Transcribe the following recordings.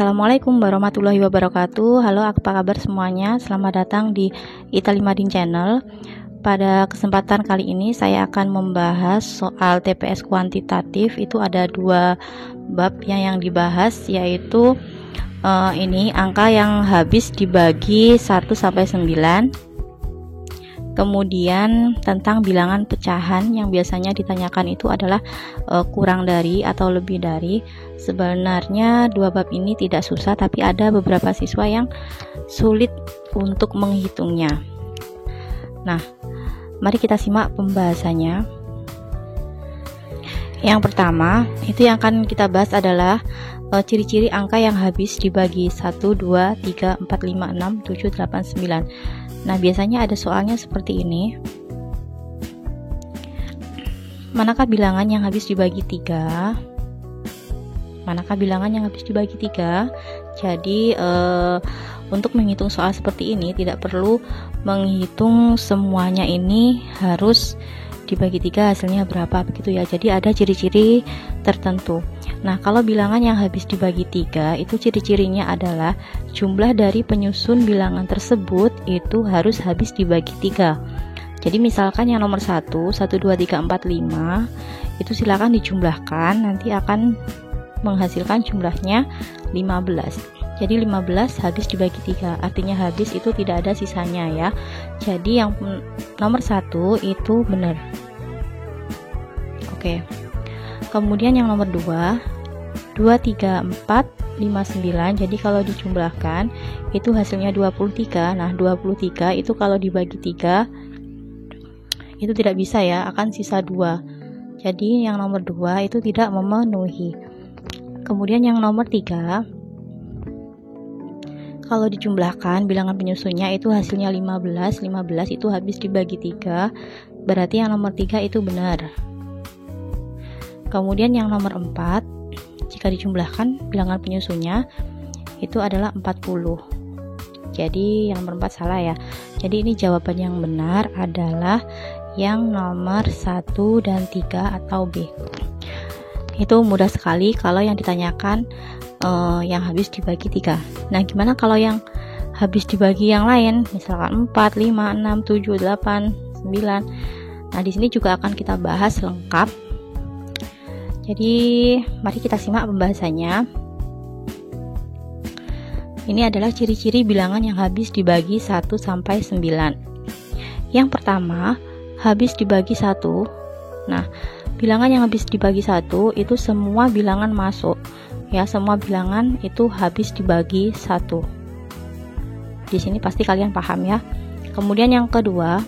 Assalamualaikum warahmatullahi wabarakatuh. Halo, apa kabar semuanya? Selamat datang di Itali Mading Channel. Pada kesempatan kali ini saya akan membahas soal TPS kuantitatif. Itu ada dua bab yang dibahas, yaitu ini angka yang habis dibagi 1 sampai 9. Kemudian tentang bilangan pecahan yang biasanya ditanyakan itu adalah kurang dari atau lebih dari. Sebenarnya dua bab ini tidak susah, tapi ada beberapa siswa yang sulit untuk menghitungnya. Nah, mari kita simak pembahasannya. Yang pertama, itu yang akan kita bahas adalah ciri-ciri angka yang habis dibagi 1, 2, 3, 4, 5, 6, 7, 8, 9. Nah, biasanya ada soalnya seperti ini. Manakah bilangan yang habis dibagi 3? Manakah bilangan yang habis dibagi 3? Jadi, untuk menghitung soal seperti ini tidak perlu menghitung semuanya ini harus dibagi 3 hasilnya berapa begitu ya. Jadi ada ciri-ciri tertentu. Nah, kalau bilangan yang habis dibagi 3 itu ciri-cirinya adalah jumlah dari penyusun bilangan tersebut itu harus habis dibagi 3. Jadi misalkan yang nomor 1, 1, 2, 3, 4, 5 itu silakan dijumlahkan, nanti akan menghasilkan jumlahnya 15. Jadi 15 habis dibagi 3, artinya habis itu tidak ada sisanya ya. Jadi yang nomor 1 itu benar. Oke. Kemudian yang nomor 2, 2, 3, 4, 5, 9. Jadi kalau dijumlahkan itu hasilnya 23. Nah, 23 itu kalau dibagi 3 itu tidak bisa ya, akan sisa 2. Jadi yang nomor 2 itu tidak memenuhi. Kemudian yang nomor 3, kalau dijumlahkan bilangan penyusunnya itu hasilnya 15. 15 itu habis dibagi 3, berarti yang nomor 3 itu benar. Kemudian yang nomor 4, jika dijumlahkan bilangan penyusunnya itu adalah 40. Jadi yang nomor 4 salah ya. Jadi ini jawaban yang benar adalah yang nomor 1 dan 3 atau B. Itu mudah sekali kalau yang ditanyakan yang habis dibagi 3. Nah, gimana kalau yang habis dibagi yang lain, misalkan 4, 5, 6, 7, 8, 9. Nah, di sini juga akan kita bahas lengkap. Jadi, mari kita simak pembahasannya. Ini adalah ciri-ciri bilangan yang habis dibagi 1 sampai 9. Yang pertama, habis dibagi 1. Nah, bilangan yang habis dibagi 1 itu semua bilangan masuk. Ya, semua bilangan itu habis dibagi 1. Di sini pasti kalian paham ya. Kemudian yang kedua,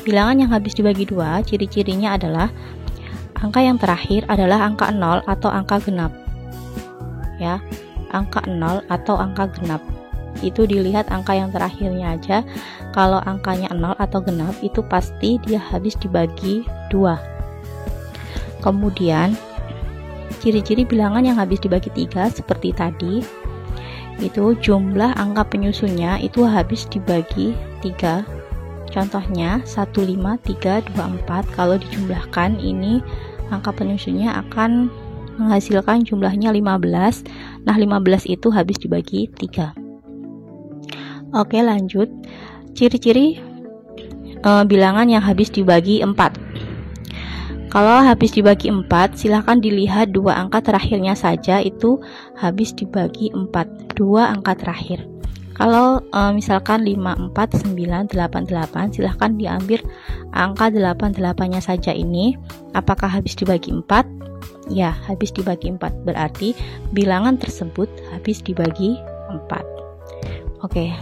bilangan yang habis dibagi 2, ciri-cirinya adalah angka yang terakhir adalah angka 0 atau angka genap. Ya, angka 0 atau angka genap. Itu dilihat angka yang terakhirnya aja. Kalau angkanya 0 atau genap itu pasti dia habis dibagi 2. Kemudian ciri-ciri bilangan yang habis dibagi 3 seperti tadi, itu jumlah angka penyusunnya itu habis dibagi 3. Contohnya 1, 5, 3, 2, 4. Kalau dijumlahkan ini angka penyusunnya akan menghasilkan jumlahnya 15. Nah, 15 itu habis dibagi 3. Oke, lanjut. Ciri-ciri bilangan yang habis dibagi 4. Kalau habis dibagi 4, silahkan dilihat dua angka terakhirnya saja itu habis dibagi 4. Dua angka terakhir. Kalau misalkan 5, 4, 9, 8, 8, silahkan diambil angka 8, 8-nya saja ini. Apakah habis dibagi 4? Ya, habis dibagi 4. Berarti bilangan tersebut habis dibagi 4. Oke,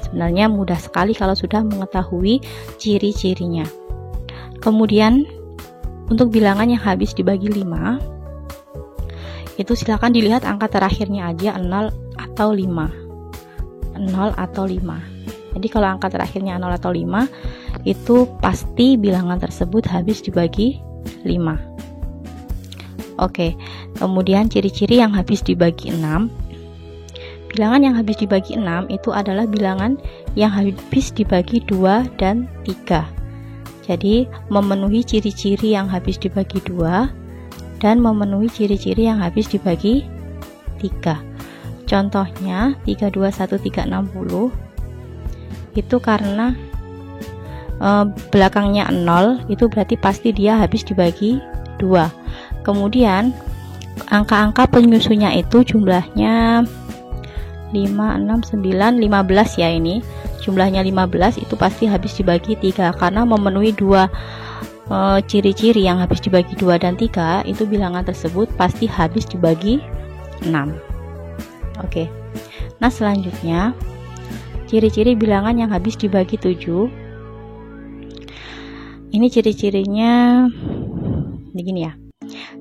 sebenarnya mudah sekali kalau sudah mengetahui ciri-cirinya. Kemudian untuk bilangan yang habis dibagi 5, itu silakan dilihat angka terakhirnya aja 0 atau 5. 0 atau 5. Jadi kalau angka terakhirnya 0 atau 5, itu pasti bilangan tersebut habis dibagi 5. Oke, kemudian ciri-ciri yang habis dibagi 6. Bilangan yang habis dibagi 6 itu adalah bilangan yang habis dibagi 2 dan 3. Jadi memenuhi ciri-ciri yang habis dibagi 2 dan memenuhi ciri-ciri yang habis dibagi 3. Contohnya 321360 itu karena belakangnya 0, itu berarti pasti dia habis dibagi 2. Kemudian angka-angka penyusunnya itu jumlahnya 5, 6, 9, 15 ya, ini jumlahnya 15, itu pasti habis dibagi 3 karena memenuhi 2 ciri-ciri yang habis dibagi 2 dan 3, itu bilangan tersebut pasti habis dibagi 6. Oke. Nah, selanjutnya ciri-ciri bilangan yang habis dibagi 7. Ini ciri-cirinya begini ya.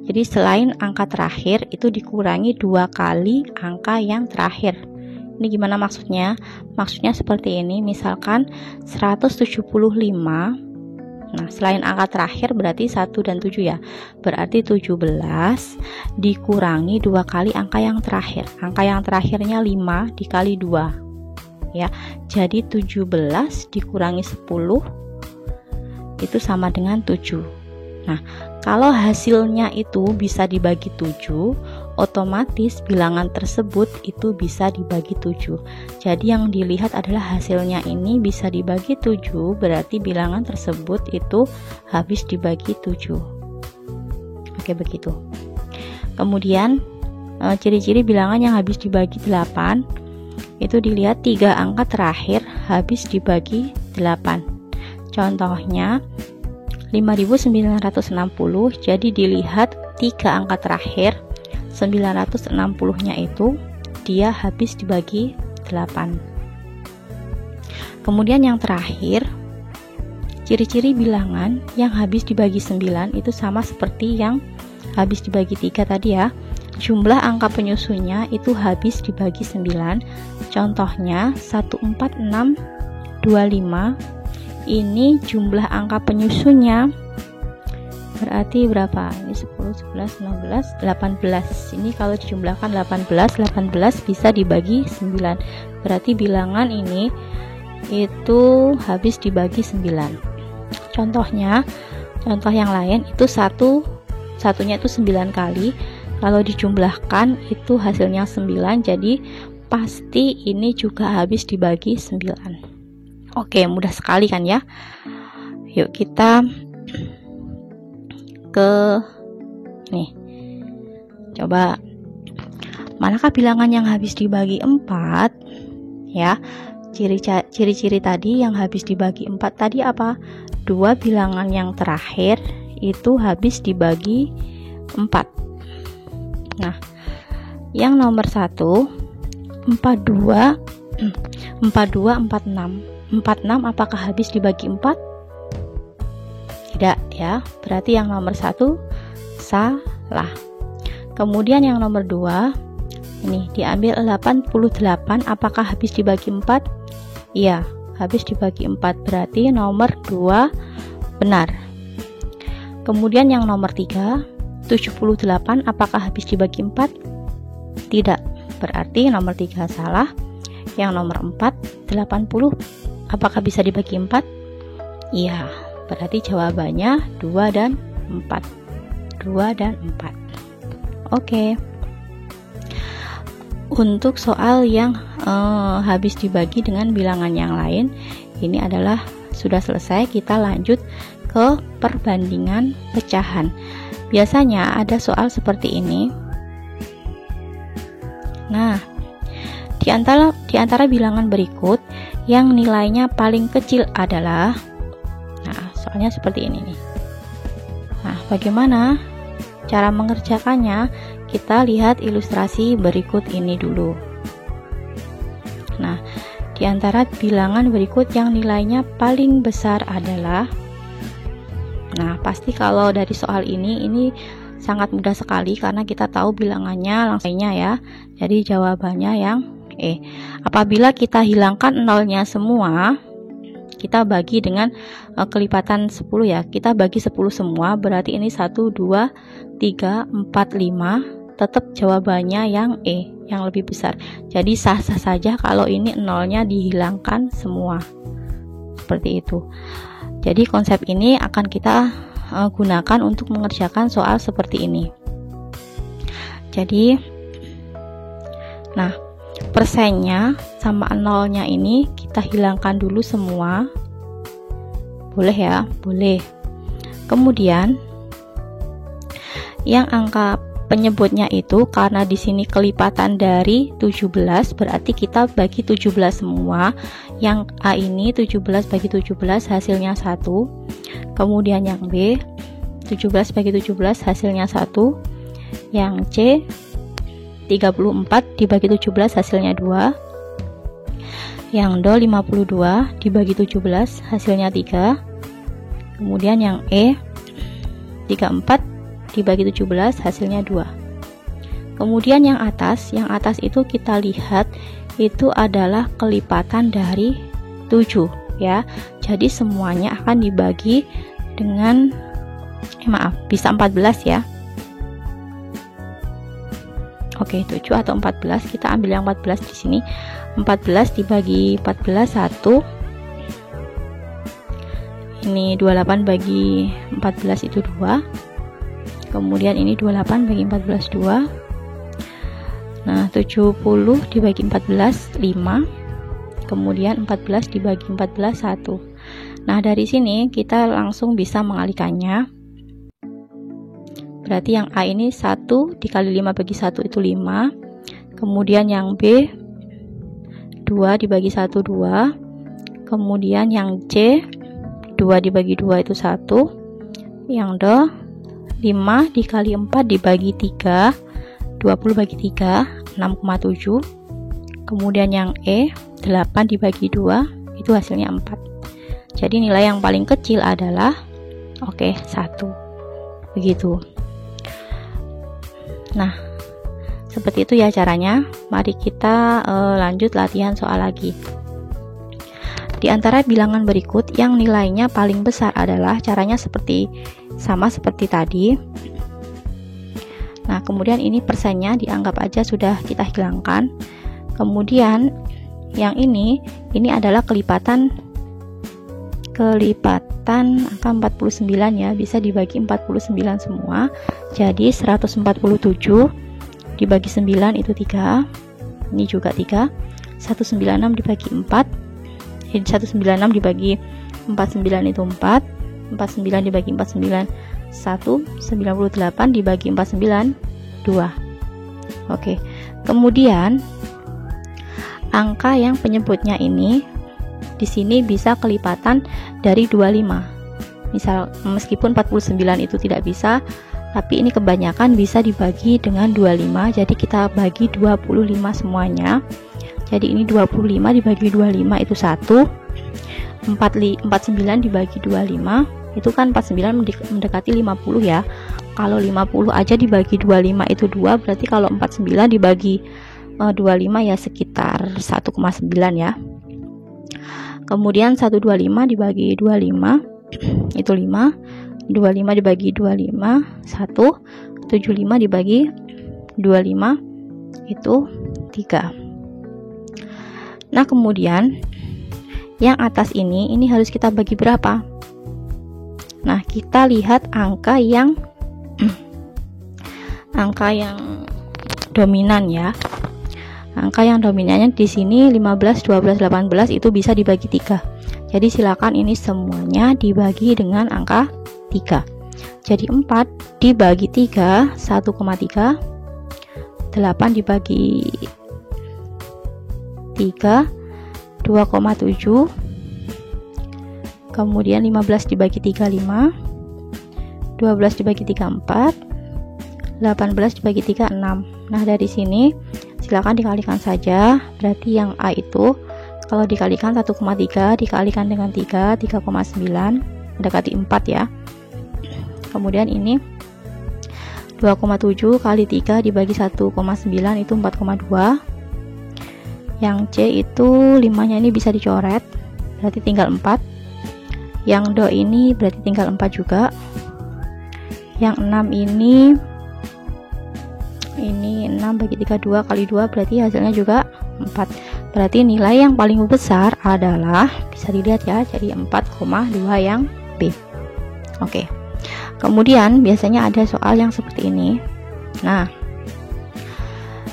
Jadi selain angka terakhir itu dikurangi 2 kali angka yang terakhir. Ini gimana maksudnya? Maksudnya seperti ini, misalkan 175. Nah, selain angka terakhir berarti 1 dan 7 ya. Berarti 17 dikurangi 2 kali angka yang terakhir. Angka yang terakhirnya 5 dikali 2. Ya. Jadi 17 dikurangi 10 itu sama dengan 7. Nah, kalau hasilnya itu bisa dibagi 7, otomatis bilangan tersebut itu bisa dibagi 7. Jadi yang dilihat adalah hasilnya ini bisa dibagi 7, berarti bilangan tersebut itu habis dibagi 7. Oke, begitu. Kemudian ciri-ciri bilangan yang habis dibagi 8 itu dilihat 3 angka terakhir habis dibagi 8. Contohnya 5960, jadi dilihat 3 angka terakhir 960-nya itu dia habis dibagi 8. Kemudian yang terakhir, ciri-ciri bilangan yang habis dibagi 9 itu sama seperti yang habis dibagi 3 tadi ya. Jumlah angka penyusunnya itu habis dibagi 9. Contohnya 14625. Ini jumlah angka penyusunnya berarti berapa? Ini 10, 11, 16, 18. Ini kalau dijumlahkan 18 bisa dibagi 9. Berarti bilangan ini itu habis dibagi 9. Contohnya, contoh yang lain itu satunya itu 9 kali. Kalau dijumlahkan itu hasilnya 9. Jadi pasti ini juga habis dibagi 9. Oke, mudah sekali kan ya. Yuk kita ke nih. Coba manakah bilangan yang habis dibagi 4? Ya. Ciri-ciri tadi yang habis dibagi 4 tadi apa? 2 bilangan yang terakhir itu habis dibagi 4. Nah, yang nomor 1 42 46. 46 apakah habis dibagi 4? Tidak ya, berarti yang nomor 1 salah. Kemudian yang nomor 2 ini diambil 88, apakah habis dibagi 4? Iya, habis dibagi 4, berarti nomor 2 benar. Kemudian yang nomor 3 78, apakah habis dibagi 4? Tidak, berarti nomor 3 salah. Yang nomor 4 80, apakah bisa dibagi 4? Iya, berarti jawabannya 2 dan 4. 2 dan 4. Oke. Untuk soal yang habis dibagi dengan bilangan yang lain, ini adalah sudah selesai. Kita lanjut ke perbandingan pecahan. Biasanya ada soal seperti ini. Nah, di antara bilangan berikut yang nilainya paling kecil adalah, nah soalnya seperti ini nih. Nah, bagaimana cara mengerjakannya? Kita lihat ilustrasi berikut ini dulu. Nah, di antara bilangan berikut yang nilainya paling besar adalah, nah pasti kalau dari soal ini sangat mudah sekali karena kita tahu bilangannya langsungnya ya. Jadi jawabannya yang E. Apabila kita hilangkan nolnya semua, kita bagi dengan kelipatan 10 ya. Kita bagi 10 semua, berarti ini 1, 2, 3, 4, 5. Tetap jawabannya yang E, yang lebih besar. Jadi sah-sah saja kalau ini nolnya dihilangkan semua. Seperti itu. Jadi konsep ini akan kita gunakan untuk mengerjakan soal seperti ini. Jadi, nah persennya sama nolnya ini kita hilangkan dulu semua. Boleh ya? Boleh. Kemudian yang angka penyebutnya itu karena di sini kelipatan dari 17, berarti kita bagi 17 semua. Yang A ini 17 bagi 17 hasilnya 1. Kemudian yang B 17 bagi 17 hasilnya 1. Yang C 34 dibagi 17 hasilnya 2. Yang D 52 dibagi 17 hasilnya 3. Kemudian yang E 34 dibagi 17 hasilnya 2. Kemudian yang atas itu kita lihat itu adalah kelipatan dari 7 ya. Jadi semuanya akan dibagi dengan bisa 14 ya. Oke, 7 atau 14, kita ambil yang 14 di sini. 14 dibagi 14 1. Ini 28 bagi 14 itu 2. Kemudian ini 28 bagi 14 2. Nah, 70 dibagi 14 5. Kemudian 14 dibagi 14 1. Nah, dari sini kita langsung bisa mengalihkannya. Berarti yang A ini 1 dikali 5 bagi 1 itu 5. Kemudian yang B 2 dibagi 1 2. Kemudian yang C 2 dibagi 2 itu 1. Yang D 5 dikali 4 dibagi 3, 20 bagi 3 6,7. Kemudian yang E 8 dibagi 2 itu hasilnya 4. Jadi nilai yang paling kecil adalah 1. Begitu. Nah, seperti itu ya caranya. Mari kita lanjut latihan soal lagi. Di antara bilangan berikut yang nilainya paling besar adalah, caranya sama seperti tadi. Nah, kemudian ini persennya dianggap aja sudah kita hilangkan. Kemudian yang ini adalah kelipatan angka 49 ya, bisa dibagi 49 semua. Jadi 147 dibagi 9 itu 3. Ini juga 3. 196 dibagi 4. 196 dibagi 49 itu 4. 49 dibagi 49 1. 98 dibagi 49 2. Oke. Kemudian angka yang penyebutnya ini di sini bisa kelipatan dari 25. Misal meskipun 49 itu tidak bisa, tapi ini kebanyakan bisa dibagi dengan 25. Jadi kita bagi 25 semuanya. Jadi ini 25 dibagi 25 itu 1. 49 dibagi 25 itu kan 49 mendekati 50 ya. Kalau 50 aja dibagi 25 itu 2, berarti kalau 49 dibagi 25 ya sekitar 1,9 ya. Kemudian 125 dibagi 25 itu 5. 25 dibagi 25 1. 75 dibagi 25 itu 3. Nah, kemudian yang atas ini harus kita bagi berapa? Nah, kita lihat angka yang dominan ya. Angka yang dominannya di sini 15, 12, 18 itu bisa dibagi 3. Jadi silakan ini semuanya dibagi dengan angka 3. Jadi 4 dibagi 3 1,3. 8 dibagi 3 2,7. Kemudian 15 dibagi 3 5. 12 dibagi 3 4. 18 dibagi 3 6. Nah, dari sini silakan dikalikan saja. Berarti yang A itu kalau dikalikan 1,3 dikalikan dengan 3 3,9 mendekati 4 ya. Kemudian ini 2,7 kali 3 dibagi 1,9 itu 4,2. Yang C itu 5-nya ini bisa dicoret, berarti tinggal 4. Yang D ini berarti tinggal 4 juga. Yang 6 ini 6 bagi 3 2 kali 2 berarti hasilnya juga 4. Berarti nilai yang paling besar adalah, bisa dilihat ya, jadi 4,2 yang B. Oke. Kemudian biasanya ada soal yang seperti ini. Nah,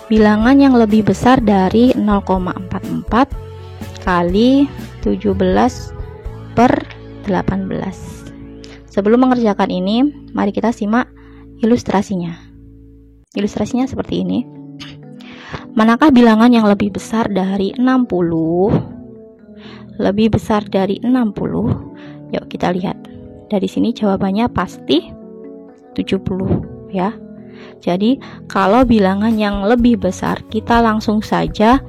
bilangan yang lebih besar dari 0,44 kali 17 per 18. Sebelum mengerjakan ini, mari kita simak ilustrasinya. Ilustrasinya seperti ini. Manakah bilangan yang lebih besar dari 60? Lebih besar dari 60? Yuk kita lihat. Dari sini jawabannya pasti 70 ya. Jadi kalau bilangan yang lebih besar, kita langsung saja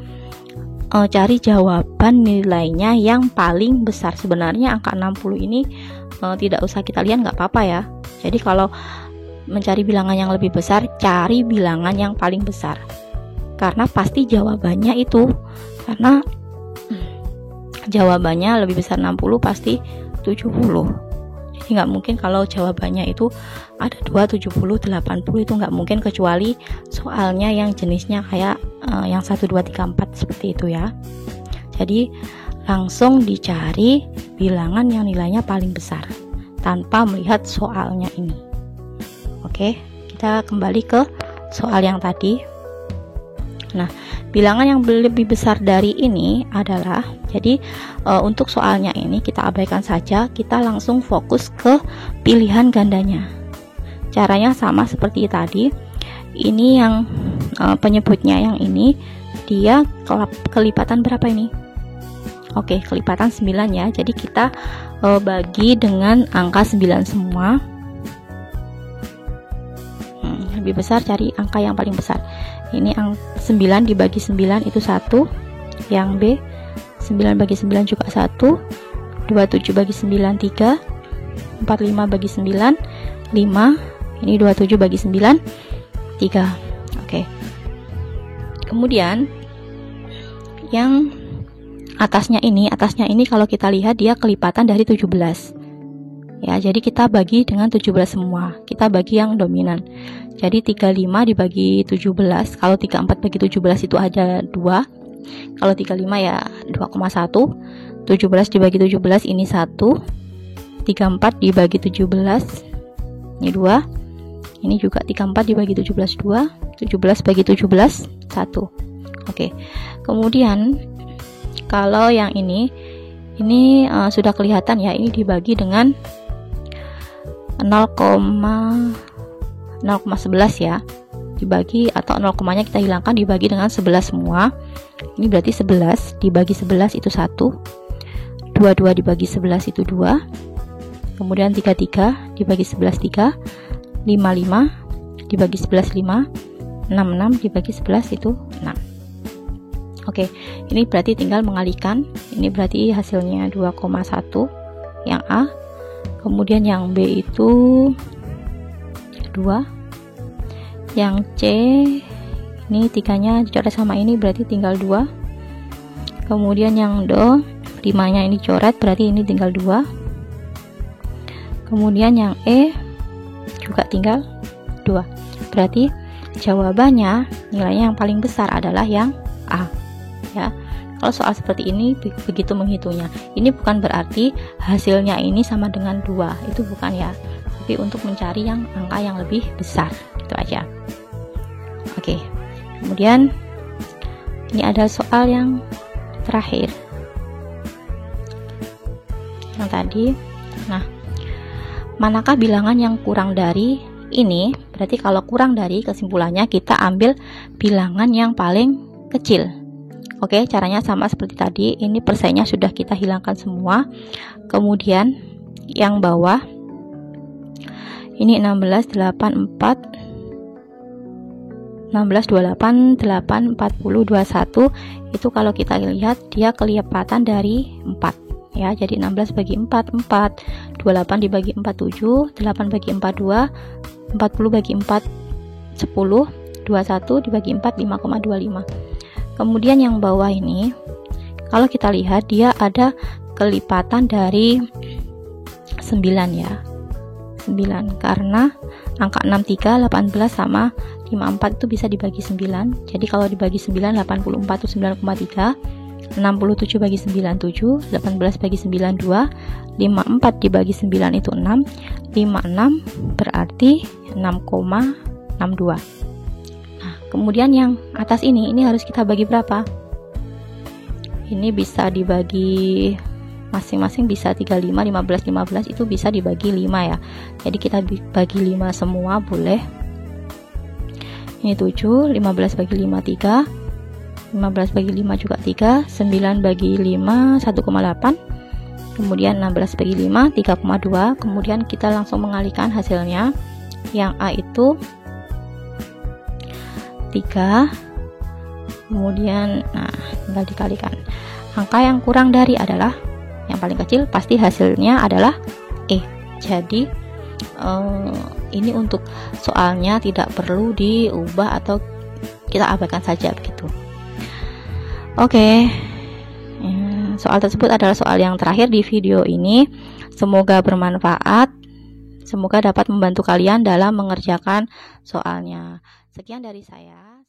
cari jawaban nilainya yang paling besar. Sebenarnya angka 60 ini tidak usah kita lihat, nggak apa-apa ya. Jadi kalau mencari bilangan yang lebih besar, cari bilangan yang paling besar, karena pasti jawabannya itu, karena jawabannya lebih besar 60 pasti 70. Jadi nggak mungkin kalau jawabannya itu ada 2, 70, 80, itu nggak mungkin, kecuali soalnya yang jenisnya kayak yang 1, 2, 3, 4 seperti itu ya. Jadi langsung dicari bilangan yang nilainya paling besar tanpa melihat soalnya ini. Oke, kita kembali ke soal yang tadi. Nah, bilangan yang lebih besar dari ini adalah, jadi untuk soalnya ini kita abaikan saja, kita langsung fokus ke pilihan gandanya. Caranya sama seperti tadi. Ini yang penyebutnya yang ini, dia kelipatan berapa ini? Oke, kelipatan 9 ya. Jadi kita bagi dengan angka 9 semua. Lebih besar, cari angka yang paling besar. Ini 9 dibagi 9 itu 1. Yang B, 9 bagi 9 juga 1. 27 bagi 9 3. 45 bagi 9 5. Ini 27 bagi 9 3. Oke. Kemudian yang atasnya ini kalau kita lihat dia kelipatan dari 17. Ya, jadi kita bagi dengan 17 semua. Kita bagi yang dominan. Jadi 35 dibagi 17. Kalau 34 bagi 17 itu ada 2. Kalau 35 ya 2,1. 17 dibagi 17 ini 1. 34 dibagi 17 ini 2. Ini juga 34 dibagi 17 2. 17 bagi 17 1. Oke. Kemudian kalau yang ini sudah kelihatan ya, ini dibagi dengan 0,11 ya, dibagi, atau 0, kita hilangkan, dibagi dengan 11 semua. Ini berarti 11 dibagi 11 itu 1. 22 dibagi 11 itu 2. Kemudian 33 dibagi 11 3. 55 dibagi 11 5. 66 dibagi 11 itu 6. Oke, ini berarti tinggal mengalihkan. Ini berarti hasilnya 2,1 yang A. Kemudian yang B itu 2. Yang C ini 3-nya dicoret sama ini, berarti tinggal 2. Kemudian yang D 5-nya ini coret, berarti ini tinggal 2. Kemudian yang E juga tinggal 2. Berarti jawabannya nilainya yang paling besar adalah yang A ya. Kalau soal seperti ini begitu menghitungnya. Ini bukan berarti hasilnya ini sama dengan 2, itu bukan ya, tapi untuk mencari yang angka yang lebih besar, gitu aja. Oke. Kemudian ini ada soal yang terakhir yang tadi. Nah, manakah bilangan yang kurang dari ini? Berarti kalau kurang dari, kesimpulannya kita ambil bilangan yang paling kecil. Oke, caranya sama seperti tadi. Ini persennya sudah kita hilangkan semua. Kemudian yang bawah ini 16, 8, 4, 16, 28, 8, 40, 21. Itu kalau kita lihat dia kelipatan dari 4 ya. Jadi 16 bagi 4 4, 28 dibagi 4 7, 8 bagi 4 2, 40 bagi 4 10, 21 dibagi 4 5,25. Kemudian yang bawah ini kalau kita lihat dia ada kelipatan dari 9 ya. 9 karena angka 63, 18 sama 54 itu bisa dibagi 9. Jadi kalau dibagi 9, 84 itu 9,3. 67 bagi 9 7, 18 bagi 9 2, 54 dibagi 9 itu 6, 56 berarti 6,62. Nah, Kemudian yang atas ini harus kita bagi berapa? Ini bisa dibagi masing-masing, bisa 35, 15, 15, itu bisa dibagi 5 ya. Jadi kita bagi 5 semua boleh. Ini 7, 15 bagi 5 3, 15 bagi 5 juga 3, 9 bagi 5 1,8, kemudian 16 bagi 5 3,2. Kemudian kita langsung mengalihkan hasilnya. Yang A itu 3, kemudian tinggal dikalikan. Angka yang kurang dari adalah yang paling kecil, pasti hasilnya adalah E. Jadi ini untuk soalnya tidak perlu diubah atau kita abaikan saja begitu. Oke, soal tersebut adalah soal yang terakhir di video ini. Semoga bermanfaat, semoga dapat membantu kalian dalam mengerjakan soalnya. Sekian dari saya.